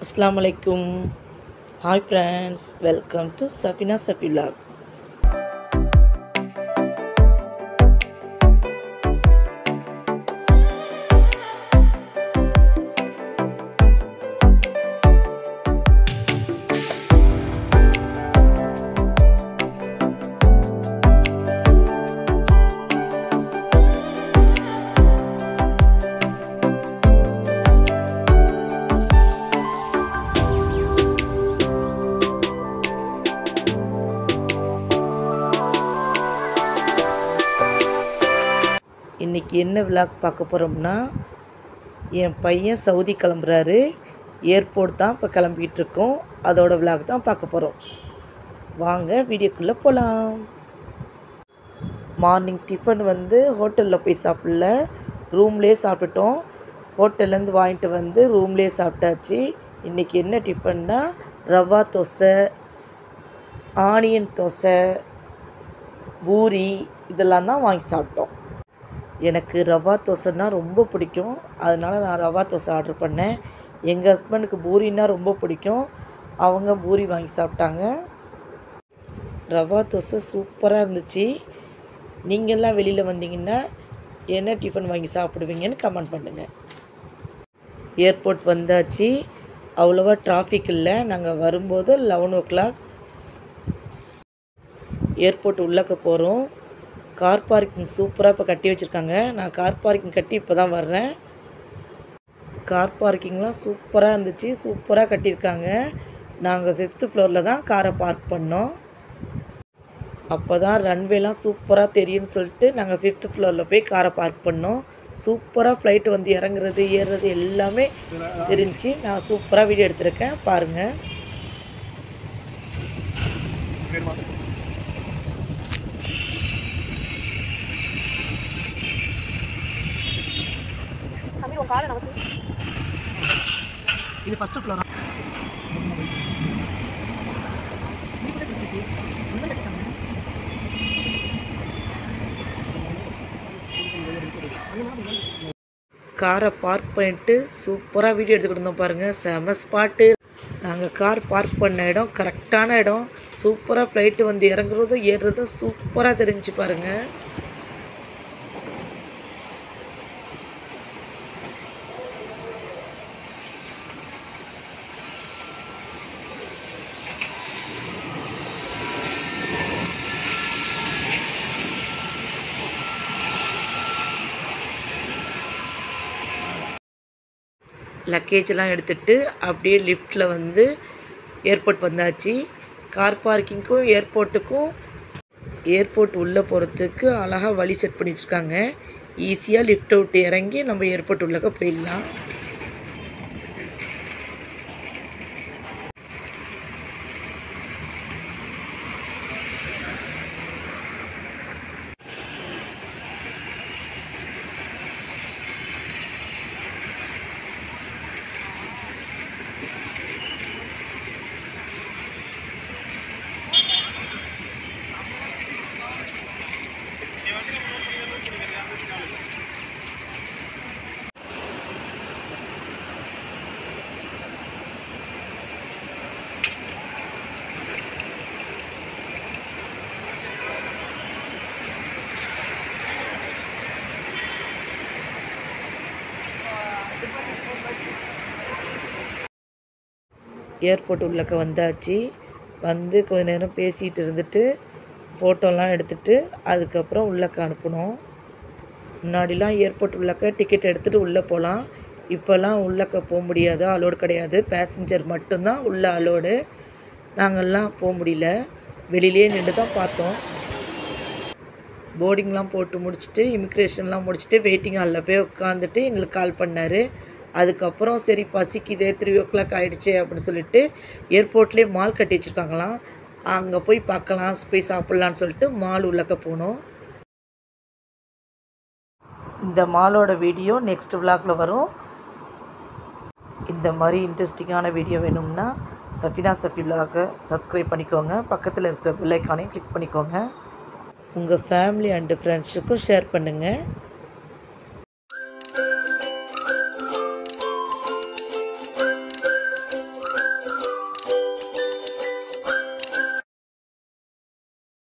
Assalamualaikum. Hi friends, welcome to Safina Safi Vlog. இன்றைக்கி என்ன vlog பார்க்க போகிறோம்னா, என் பையன் சவுதி கிளம்புறாரு. ஏர்போர்ட் தான் இப்போ கிளம்பிகிட்டு இருக்கோம். அதோட விளாக் தான் பார்க்க போகிறோம். வாங்க வீடியோக்குள்ளே போகலாம். மார்னிங் டிஃபன் ஹோட்டலில் போய் சாப்பிடல, ரூம்லேயே சாப்பிட்டுட்டோம். ஹோட்டல்லேருந்து வாங்கிட்டு வந்து ரூம்லேயே சாப்பிட்டாச்சு. இன்றைக்கி என்ன டிஃபன்னா, ரவா தோசை, ஆனியன் தோசை, பூரி இதெல்லாம் தான் வாங்கி சாப்பிட்டோம். எனக்கு ரவா தோசைன்னா ரொம்ப பிடிக்கும். அதனால் நான் ரவா தோசை ஆர்டர் பண்ணேன். எங்கள் ஹஸ்பண்டுக்கு பூரின்னா ரொம்ப பிடிக்கும். அவங்க பூரி வாங்கி சாப்பிட்டாங்க. ரவா தோசை சூப்பராக இருந்துச்சு. நீங்கள்லாம் வெளியில் வந்தீங்கன்னா என்ன டிஃபன் வாங்கி சாப்பிடுவீங்கன்னு கமெண்ட் பண்ணுங்கள். ஏர்போர்ட் வந்தாச்சு. அவ்வளோவா டிராஃபிக் இல்லை. நாங்கள் வரும்போது 11 o'clock. ஏர்போர்ட் உள்ளக்க போகிறோம். கார் பார்க்கிங் சூப்பராக இப்போ கட்டி வச்சுருக்காங்க. நான் கார் பார்க்கிங் கட்டி இப்போ தான் வர்றேன். கார் பார்க்கிங்லாம் சூப்பராக இருந்துச்சு. சூப்பராக கட்டியிருக்காங்க. நாங்கள் 5th floorல தான் காரை பார்க் பண்ணோம். அப்போ தான் ரன்வேலாம் சூப்பராக தெரியும்னு சொல்லிட்டு நாங்கள் 5th floorல போய் காரை பார்க் பண்ணோம். சூப்பராக ஃப்ளைட்டு இறங்குறது ஏறுறது எல்லாமே தெரிஞ்சு நான் சூப்பராக வீடியோ எடுத்திருக்கேன், பாருங்கள். இது ஃபர்ஸ்ட் ஃப்ளோரா? காரை பார்க் பண்ணிட்டு சூப்பராக வீடியோ எடுத்துக்கிட்டு இருந்தோம் பாருங்கள். செம ஸ்பாட்டு. நாங்கள் கார் பார்க் பண்ண இடம் கரெக்டான இடம். சூப்பராக ஃப்ளைட்டு இறங்குறதும் ஏறுறதும் சூப்பராக தெரிஞ்சு பாருங்கள். லக்கேஜெலாம் எடுத்துகிட்டு அப்படியே லிஃப்ட்டில் ஏர்போர்ட் வந்தாச்சு. கார் பார்க்கிங்க்கும் ஏர்போர்ட் உள்ளே போகிறதுக்கு அழகாக வழி செட் பண்ணி வச்சுருக்காங்க. ஈஸியாக லிஃப்ட்டை விட்டு இறங்கி நம்ம ஏர்போர்ட் உள்ளக்க போயிடலாம். ஏர்போர்ட் உள்ளக்க வந்தாச்சு. கொஞ்ச நேரம் பேசிகிட்டு இருந்துட்டு ஃபோட்டோலாம் எடுத்துகிட்டு அதுக்கப்புறம் உள்ளக்க அனுப்பணும். முன்னாடிலாம் ஏர்போர்ட் உள்ளக்க டிக்கெட் எடுத்துகிட்டு உள்ளே போகலாம். இப்போல்லாம் உள்ளக்க போக முடியாது, அலோடு கிடையாது. பேசஞ்சர் மட்டும்தான் உள்ள அலோடு. நாங்கள்லாம் போக முடியல, வெளியிலே நின்று தான் பார்த்தோம். போர்டிங்லாம் போட்டு முடிச்சுட்டு இமிக்ரேஷன்லாம் முடிச்சுட்டு வெயிட்டிங் ஹாலில் போய் உட்காந்துட்டு எங்களுக்கு கால் பண்ணார். அதுக்கப்புறம் சரி பசிக்குது, 3 o'clock ஆகிடுச்சு அப்படின்னு சொல்லிட்டு ஏர்போர்ட்லேயே மால் கட்டி வச்சுருக்காங்களாம். அங்கே போய் பார்க்கலாம், போய் சாப்பிட்லான்னு சொல்லிட்டு மால் உள்ளக்க போனோம். இந்த மாலோட வீடியோ நெக்ஸ்ட் விளாகில் வரும். இந்த மாதிரி இன்ட்ரெஸ்டிங்கான வீடியோ வேணும்னா சஃபினா சஃபி விளாகை சப்ஸ்கிரைப் பண்ணிக்கோங்க. பக்கத்தில் இருக்கிற பெல் ஐக்கானையும் கிளிக் பண்ணிக்கோங்க. உங்கள் ஃபேமிலி அண்டு ஃப்ரெண்ட்ஸுக்கும் ஷேர் பண்ணுங்கள்.